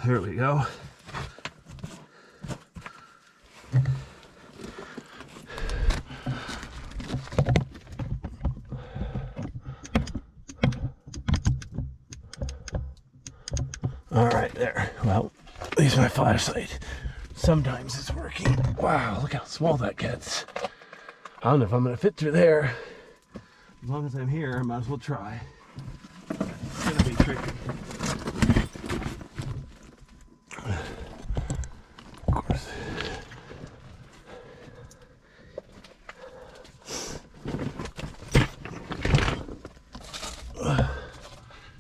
There we go. All right, there. Well, at least my flashlight sometimes it's working. Wow, look how small that gets. I don't know if I'm gonna fit through there. As long as I'm here, I might as well try. It's gonna be tricky. Of course.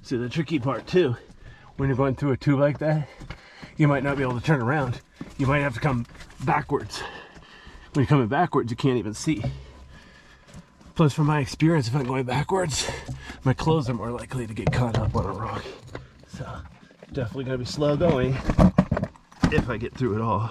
See, the tricky part too, when you're going through a tube like that, you might not be able to turn around. You might have to come backwards. When you're coming backwards, you can't even see. Plus, from my experience, if I'm going backwards, my clothes are more likely to get caught up on a rock. So, definitely gonna be slow going if I get through it all.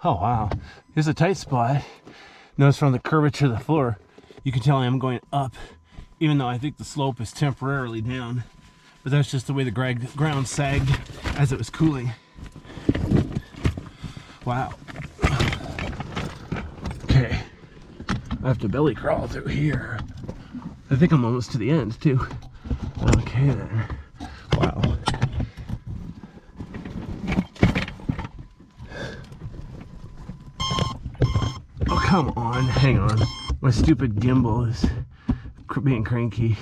Oh wow, here's a tight spot. Notice from the curvature of the floor, you can tell I'm going up, even though I think the slope is temporarily down. But that's just the way the ground sagged as it was cooling. Wow. Okay, I have to belly crawl through here. I think I'm almost to the end too. Okay then. Wow. Oh, come on, hang on. My stupid gimbal is being cranky.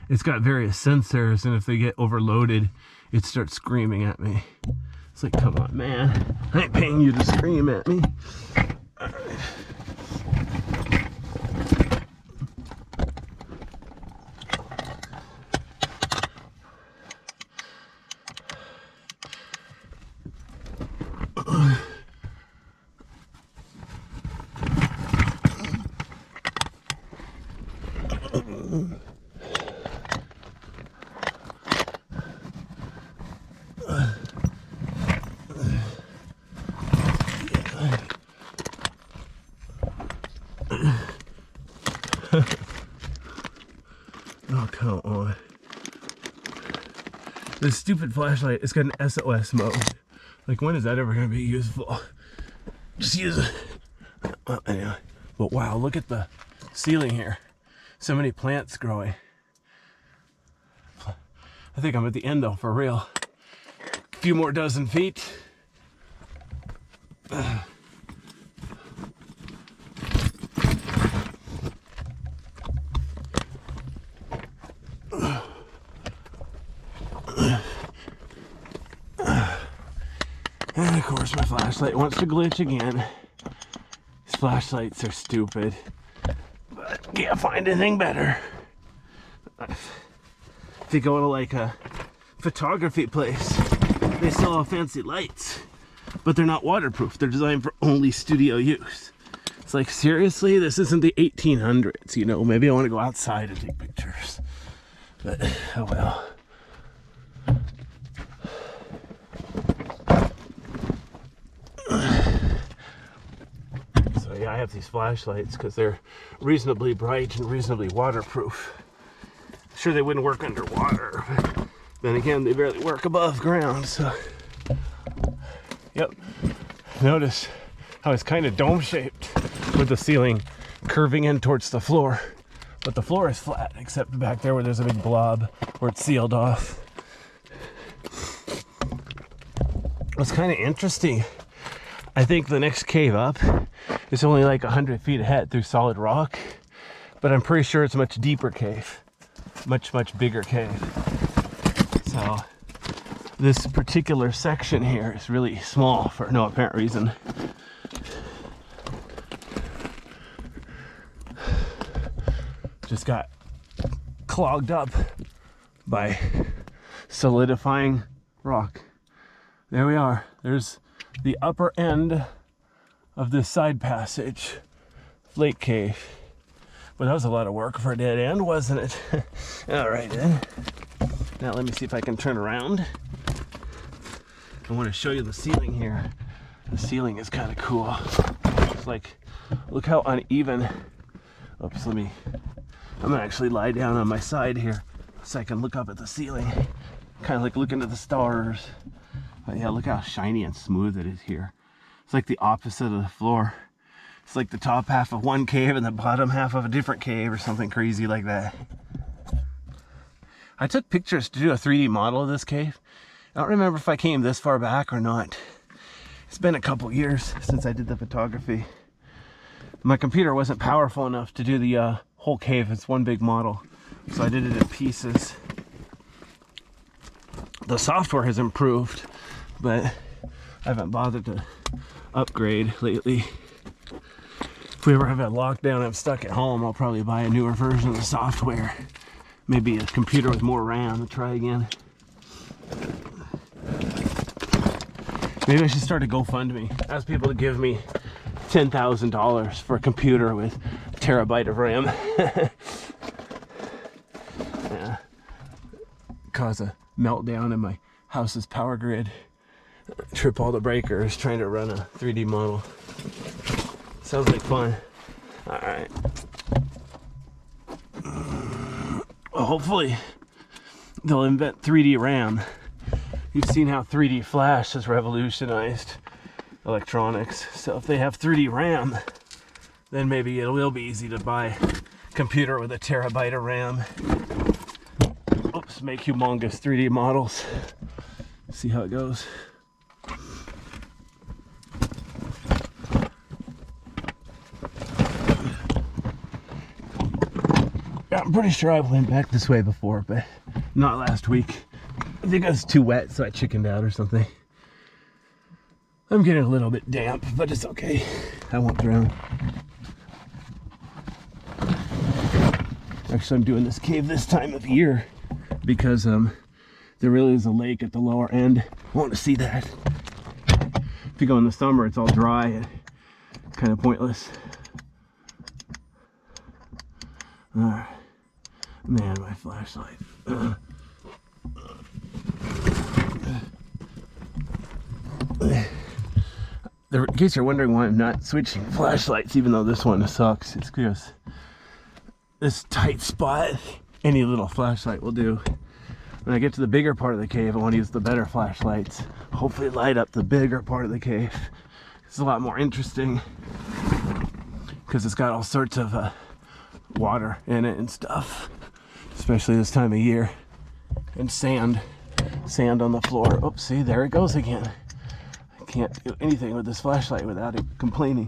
It's got various sensors, and if they get overloaded, it starts screaming at me. It's like, come on, man. I ain't paying you to scream at me. All right. Oh, come on. This stupid flashlight, it's got an SOS mode. Like, when is that ever going to be useful? Just use it. Anyway. But wow, look at the ceiling here. So many plants growing. I think I'm at the end though, for real. A few more dozen feet. And of course my flashlight wants to glitch again. These flashlights are stupid, but can't find anything better. If you go to like a photography place, they sell off fancy lights, but they're not waterproof. They're designed for only studio use. It's like, seriously, this isn't the 1800s, you know? Maybe I want to go outside and take pictures, but oh well. So yeah, I have these flashlights because they're reasonably bright and reasonably waterproof. Sure, they wouldn't work underwater, but then again, they barely work above ground, so. Yep. Notice how it's kind of dome-shaped with the ceiling curving in towards the floor. But the floor is flat, except back there where there's a big blob where it's sealed off. What's kind of interesting, I think the next cave up It's only like 100 feet ahead through solid rock, but I'm pretty sure it's a much deeper cave, much bigger cave. So this particular section here is really small for no apparent reason. Just got clogged up by solidifying rock. There we are. There's the upper end of this side passage, Flake Cave. But that was a lot of work for a dead end, wasn't it? All right then. Now let me see if I can turn around. I want to show you the ceiling here. The ceiling is kind of cool. It's like, look how uneven. Oops, I'm gonna actually lie down on my side here so I can look up at the ceiling. Kind of like looking at the stars. But yeah, look how shiny and smooth it is here. It's like the opposite of the floor. It's like the top half of one cave and the bottom half of a different cave or something crazy like that. I took pictures to do a 3D model of this cave. I don't remember if I came this far back or not. It's been a couple years since I did the photography. My computer wasn't powerful enough to do the whole cave. It's one big model, so I did it in pieces. The software has improved, but I haven't bothered to upgrade lately. If we ever have a lockdown, I'm stuck at home, I'll probably buy a newer version of the software. Maybe a computer with more RAM to try again. Maybe I should start a GoFundMe. Ask people to give me $10,000 for a computer with a terabyte of RAM. Yeah. Cause a meltdown in my house's power grid. Trip all the breakers trying to run a 3D model. Sounds like fun. Alright. Well, hopefully they'll invent 3D RAM. You've seen how 3D Flash has revolutionized electronics. So if they have 3D RAM, then maybe it will be easy to buy a computer with a terabyte of RAM. Oops, make humongous 3D models. See how it goes. I'm pretty sure I went back this way before, but not last week. I think it was too wet, so I chickened out or something. I'm getting a little bit damp, but it's okay. I won't drown. Actually, I'm doing this cave this time of year because there really is a lake at the lower end. I want to see that. If you go in the summer, it's all dry and kind of pointless. Alright. Man, my flashlight. In case you're wondering why I'm not switching flashlights, even though this one sucks, it's because this tight spot, any little flashlight will do. When I get to the bigger part of the cave, I want to use the better flashlights. Hopefully light up the bigger part of the cave. It's a lot more interesting because it's got all sorts of water in it and stuff, especially this time of year, and sand on the floor. Oops, see, there it goes again. I can't do anything with this flashlight without it complaining.